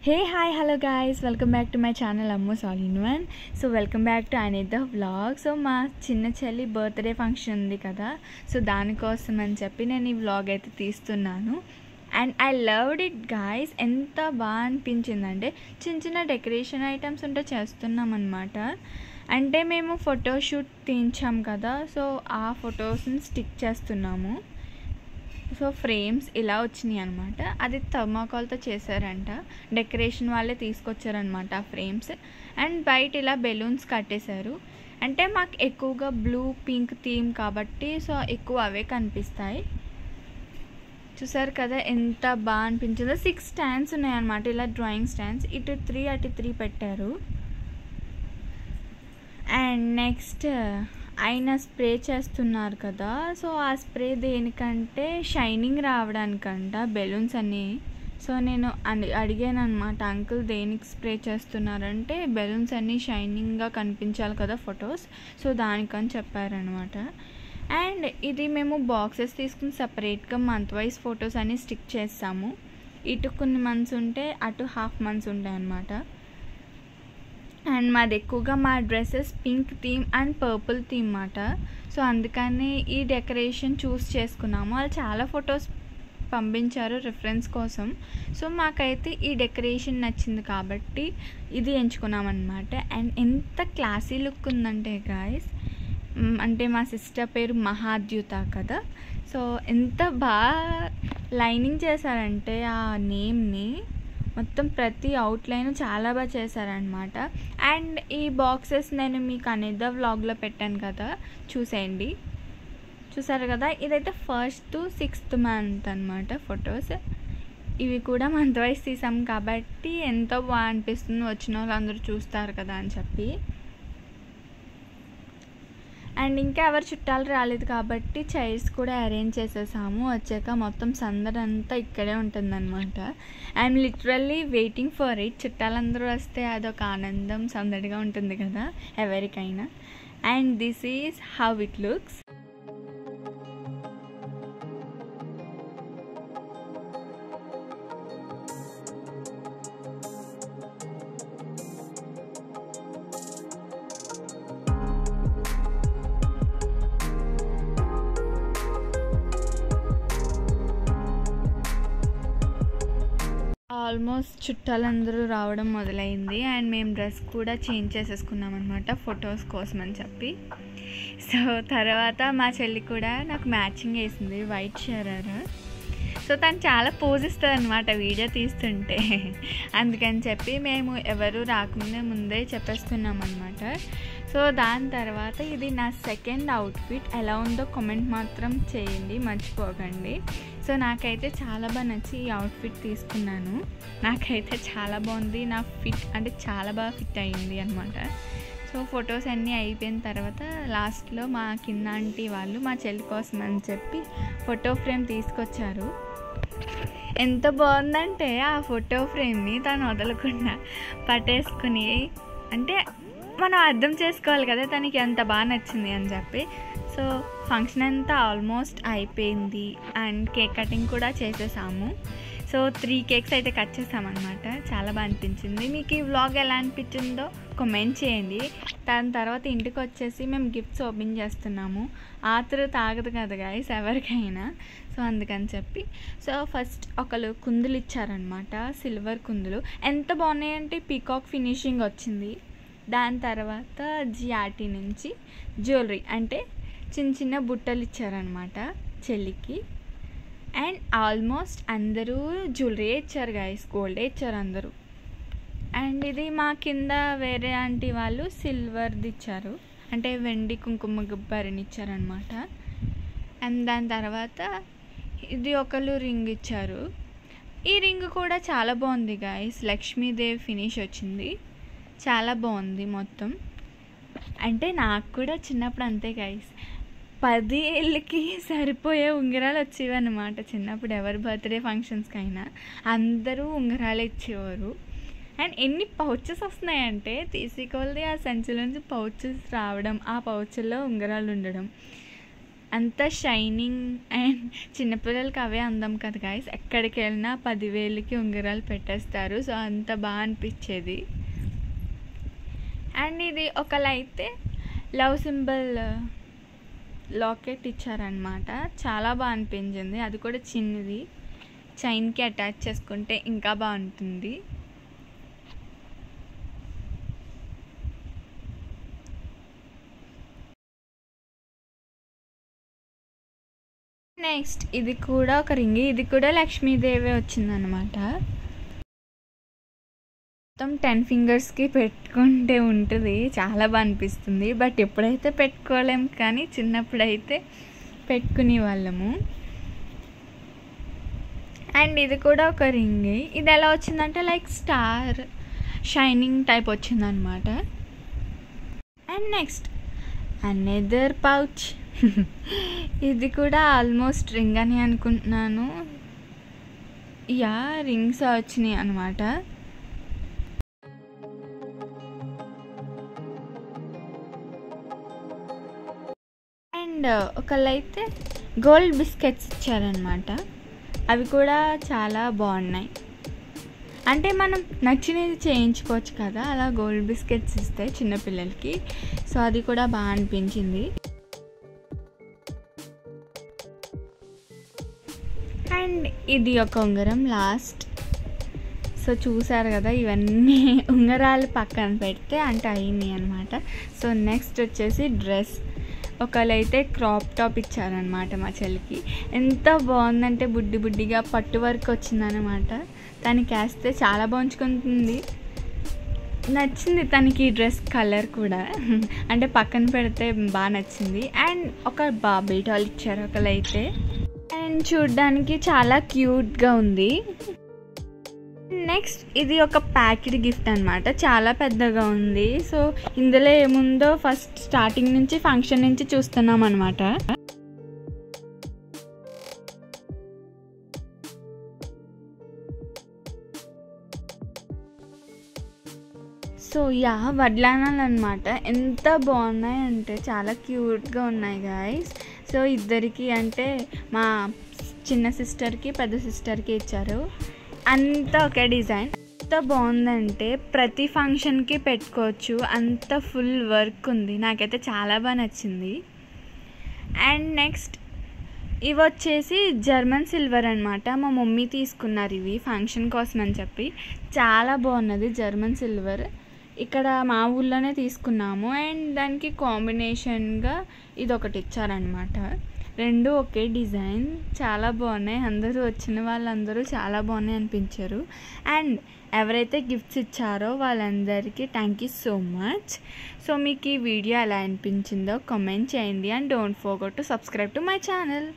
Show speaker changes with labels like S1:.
S1: Hey, hi, hello guys, welcome back to my channel Ammo's All in One. So welcome back to another vlog. So మా చిన్న చెల్లి birthday function ఉంది కదా, so దానికోసం అని చెప్పి నేను ఈ వ్లాగ్ అయితే తీస్తున్నాను. And I loved it guys. ఎంత బాగా అనిపించిందంటే చిన్న చిన్న డెకరేషన్ ఐటమ్స్ ఉంటే చేస్తున్నాం అనమాట. అంటే మేము ఫోటోషూట్ తీయించాం కదా, సో ఆ ఫొటోస్ని స్టిక్ చేస్తున్నాము. సో ఫ్రేమ్స్ ఇలా వచ్చినాయి అనమాట. అది థర్మాకోల్తో చేశారంట, డెకరేషన్ వాళ్ళే తీసుకొచ్చారనమాట ఆ ఫ్రేమ్స్. అండ్ బయట ఇలా బెలూన్స్ కట్టేశారు. అంటే మాకు ఎక్కువగా బ్లూ పింక్ థీమ్ కాబట్టి సో ఎక్కువ అవే కనిపిస్తాయి. చూసారు కదా ఎంత బాగా అనిపించిందో. 6 స్టాండ్స్ ఉన్నాయన్నమాట, ఇలా డ్రాయింగ్ స్టాండ్స్. ఇటు 3 అటు 3 పెట్టారు. అండ్ నెక్స్ట్ ఆయన స్ప్రే చేస్తున్నారు కదా, సో ఆ స్ప్రే దేనికంటే షైనింగ్ రావడానికంట బెలూన్స్ అన్నీ. సో నేను అడిగాను అనమాట, అంకుల్ దేనికి స్ప్రే చేస్తున్నారంటే బెలూన్స్ అన్నీ షైనింగ్గా కనిపించాలి కదా ఫొటోస్, సో దానికని చెప్పారనమాట. అండ్ ఇది మేము బాక్సెస్ తీసుకుని సపరేట్గా మంత్ వైజ్ ఫొటోస్ అన్నీ స్టిక్ చేస్తాము. ఇటు కొన్ని మంత్స్ ఉంటే అటు హాఫ్ మంత్స్ ఉంటాయి అన్నమాట. అండ్ మాది ఎక్కువగా మా dresses pink theme and purple theme అన్నమాట. సో అందుకని ఈ డెకరేషన్ చూస్ చేసుకున్నాము. వాళ్ళు చాలా ఫొటోస్ పంపించారు రిఫరెన్స్ కోసం. సో మాకైతే ఈ డెకరేషన్ నచ్చింది కాబట్టి ఇది ఎంచుకున్నాం అన్నమాట. అండ్ ఎంత క్లాసీ లుక్ ఉందంటే గాయస్, అంటే మా సిస్టర్ పేరు మహాద్యుత కదా, సో ఎంత బాగా లైనింగ్ చేశారంటే ఆ నేమ్ని మొత్తం ప్రతి అవుట్లైన్ చాలా బాగా చేశారనమాట. అండ్ ఈ బాక్సెస్ నేను మీకు అనేది వ్లాగ్లో పెట్టాను కదా, చూసేయండి. చూసారు కదా, ఇదైతే 1st to 6th మంత్ అనమాట ఫొటోస్. ఇవి కూడా మంత్ వైజ్ తీసాం కాబట్టి ఎంతో బాగా అనిపిస్తుంది, వచ్చిన వాళ్ళు అందరూ చూస్తారు కదా అని చెప్పి. అండ్ ఇంకా ఎవరు చుట్టాలు రాలేదు కాబట్టి చైర్స్ కూడా అరేంజ్ చేసేసాము. వచ్చాక మొత్తం సందడంతా ఇక్కడే ఉంటుందన్నమాట. I'm literally waiting for it. చుట్టాలందరూ వస్తే అదొక ఆనందం, సందడిగా ఉంటుంది కదా ఎవరికైనా. And this is how it looks. Almost చుట్టాలందరూ రావడం మొదలైంది. అండ్ మేము డ్రెస్ కూడా చేంజ్ చేసేసుకున్నాం అనమాట ఫొటోస్ కోసం అని చెప్పి. సో తర్వాత మా చెల్లి కూడా నాకు మ్యాచింగ్ వేసింది, వైట్ షరారా. సో తను చాలా పోజ్ ఇస్తుంది అనమాట వీడియో తీస్తుంటే. అందుకని చెప్పి మేము ఎవరు రాకముందే ముందే చెప్పేస్తున్నాం అనమాట. సో దాని తర్వాత ఇది నా సెకండ్ అవుట్ఫిట్. ఎలా ఉందో కామెంట్ మాత్రం చేయండి, మర్చిపోకండి. సో నాకైతే చాలా బాగా నచ్చి ఈ అవుట్ఫిట్ తీసుకున్నాను. నాకైతే చాలా బాగుంది, నా ఫిట్ అంటే చాలా బాగా ఫిట్ అయ్యింది అనమాట. సో ఫొటోస్ అన్నీ అయిపోయిన తర్వాత లాస్ట్లో మా కింద ఆంటీ వాళ్ళు మా చెల్లి కోసం అని చెప్పి ఫోటో ఫ్రేమ్ తీసుకొచ్చారు. ఎంత బాగుందంటే ఆ ఫోటో ఫ్రేమ్ని తను వదలకుండా పట్టేసుకుని, అంటే మనం అర్థం చేసుకోవాలి కదా తనకి ఎంత బాగా నచ్చింది అని చెప్పి. సో ఫంక్షన్ అంతా ఆల్మోస్ట్ అయిపోయింది. అండ్ కేక్ కటింగ్ కూడా చేసేసాము. సో 3 కేక్స్ అయితే కట్ చేసామన్నమాట. చాలా బాగా అనిపించింది. మీకు ఈ వ్లాగ్ ఎలా అనిపించిందో కామెంట్ చేయండి. దాని తర్వాత ఇంటికి వచ్చేసి మేము గిఫ్ట్స్ ఓపెన్ చేస్తున్నాము. ఆతృత ఆగదు కదా గైస్ ఎవరికైనా, సో అందుకని చెప్పి. సో ఫస్ట్ ఒకరు కుందులు ఇచ్చారనమాట, సిల్వర్ కుందులు. ఎంత బాగున్నాయంటే పీకాక్ ఫినిషింగ్ వచ్చింది. దాని తర్వాత జియాటి నుంచి జ్యువెలరీ అంటే చిన్న చిన్న బుట్టలు ఇచ్చారనమాట చెల్లికి. అండ్ ఆల్మోస్ట్ అందరూ జ్యువెలరీ ఇచ్చారు గైస్, గోల్డే ఇచ్చారు అందరూ. అండ్ ఇది మా కింద వేరే ఆంటీ వాళ్ళు సిల్వర్ది ఇచ్చారు, అంటే వెండి కుంకుమ గుబ్బరిని ఇచ్చారనమాట. అండ్ దాని తర్వాత ఇది ఒకళ్ళు రింగ్ ఇచ్చారు. ఈ రింగ్ కూడా చాలా బాగుంది గైస్, లక్ష్మీదేవి ఫినిష్ వచ్చింది, చాలా బాగుంది మొత్తం. అంటే నాకు కూడా చిన్నప్పుడు అంతే గైస్, 10 ఏళ్ళకి సరిపోయే ఉంగరాలు వచ్చేవి అన్నమాట. చిన్నప్పుడు ఎవరి బర్త్డే ఫంక్షన్స్కి అయినా అందరూ ఉంగరాలు ఇచ్చేవారు. అండ్ ఎన్ని పౌచెస్ వస్తున్నాయంటే తీసుకోవాలి, ఆ సంచిలోంచి పౌచెస్ రావడం, ఆ పౌచుల్లో ఉంగరాలు ఉండడం. అంత షైనింగ్ అండ్ చిన్నపిల్లలకి అవే అందం కదా గైస్. ఎక్కడికి వెళ్ళినా 10,000కి ఉంగరాలు పెట్టేస్తారు. సో అంత బాగా అనిపించేది. అండ్ ఇది ఒకళ్ళైతే లవ్ సింబల్ లాకెట్ ఇచ్చారనమాట. చాలా బాగా అనిపించింది. అది కూడా చిన్నది, చైన్కి అటాచ్ చేసుకుంటే ఇంకా బాగుంటుంది. నెక్స్ట్ ఇది కూడా ఒక రింగ్. ఇది కూడా లక్ష్మీదేవి వచ్చిందనమాట. మొత్తం 10 ఫింగర్స్కి పెట్టుకుంటే ఉంటుంది. చాలా బాగా అనిపిస్తుంది. బట్ ఎప్పుడైతే పెట్టుకోలేము, కానీ చిన్నప్పుడైతే పెట్టుకునే వాళ్ళము. అండ్ ఇది కూడా ఒక రింగ్. ఇది ఎలా వచ్చిందంటే లైక్ స్టార్ షైనింగ్ టైప్ వచ్చిందనమాట. And next another pouch. ఇది కూడా ఆల్మోస్ట్ రింగ్ అని అనుకుంటున్నాను. యా, రింగ్స్ వచ్చినాయి అనమాట. అండ్ ఒకళ్ళైతే గోల్డ్ బిస్కెట్స్ ఇచ్చారనమాట. అవి కూడా చాలా బాగున్నాయి. అంటే మనం నచ్చినది చేయించుకోవచ్చు కదా, అలా గోల్డ్ బిస్కెట్స్ ఇస్తాయి చిన్నపిల్లలకి. సో అది కూడా బాగా అనిపించింది. అండ్ ఇది ఒక ఉంగరం లాస్ట్. సో చూసారు కదా, ఇవన్నీ ఉంగరాలు పక్కన పెడితే అంటే అయింది అనమాట. సో నెక్స్ట్ వచ్చేసి డ్రెస్. ఒకళ్ళైతే క్రాప్ టాప్ ఇచ్చారనమాట మా చెల్లికి. ఎంత బాగుందంటే బుడ్డి బుడ్డిగా పట్టు వర్క్ వచ్చిందనమాట. తనకి వేస్తే చాలా బాగుంచుకుంటుంది. నచ్చింది తనకి ఈ డ్రెస్ కలర్ కూడా. అంటే పక్కన పెడితే బాగా నచ్చింది. అండ్ ఒక బాబీ డాల్ ఇచ్చారు ఒకళ్ళైతే. అండ్ చూడ్డానికి చాలా క్యూట్గా ఉంది. నెక్స్ట్ ఇది ఒక ప్యాకెడ్ గిఫ్ట్ అనమాట. చాలా పెద్దగా ఉంది. సో ఇందులో ఏముందో ఫస్ట్ స్టార్టింగ్ నుంచి ఫంక్షన్ నుంచి చూస్తున్నాం అనమాట. సో యా, వడ్లానాలు అనమాట. ఎంత బాగున్నాయి అంటే చాలా క్యూట్గా ఉన్నాయి గాయస్. సో ఇద్దరికి అంటే మా చిన్న సిస్టర్కి పెద్ద సిస్టర్కి ఇచ్చారు. అంతా ఒకే డిజైన్. ఎంత బాగుందంటే ప్రతి ఫంక్షన్కి పెట్టుకోవచ్చు. అంత ఫుల్ వర్క్ ఉంది. నాకైతే చాలా బాగా నచ్చింది. అండ్ నెక్స్ట్ ఇవి వచ్చేసి జర్మన్ సిల్వర్ అనమాట. మా మమ్మీ తీసుకున్నారు ఇవి ఫంక్షన్ కోసం అని చెప్పి. చాలా బాగున్నది జర్మన్ సిల్వర్. ఇక్కడ మా ఊళ్ళోనే తీసుకున్నాము. అండ్ దానికి కాంబినేషన్గా ఇది ఒకటి ఇచ్చారనమాట. రెండు ఒకే డిజైన్. చాలా బాగున్నాయి. అందరూ వచ్చిన వాళ్ళందరూ చాలా బాగున్నాయి అనిపించారు. అండ్ ఎవరైతే గిఫ్ట్స్ ఇచ్చారో వాళ్ళందరికీ thank you so much. So మీకు ఈ వీడియో ఎలా అనిపించిందో కామెంట్ చేయండి. And don't forget to subscribe to my channel.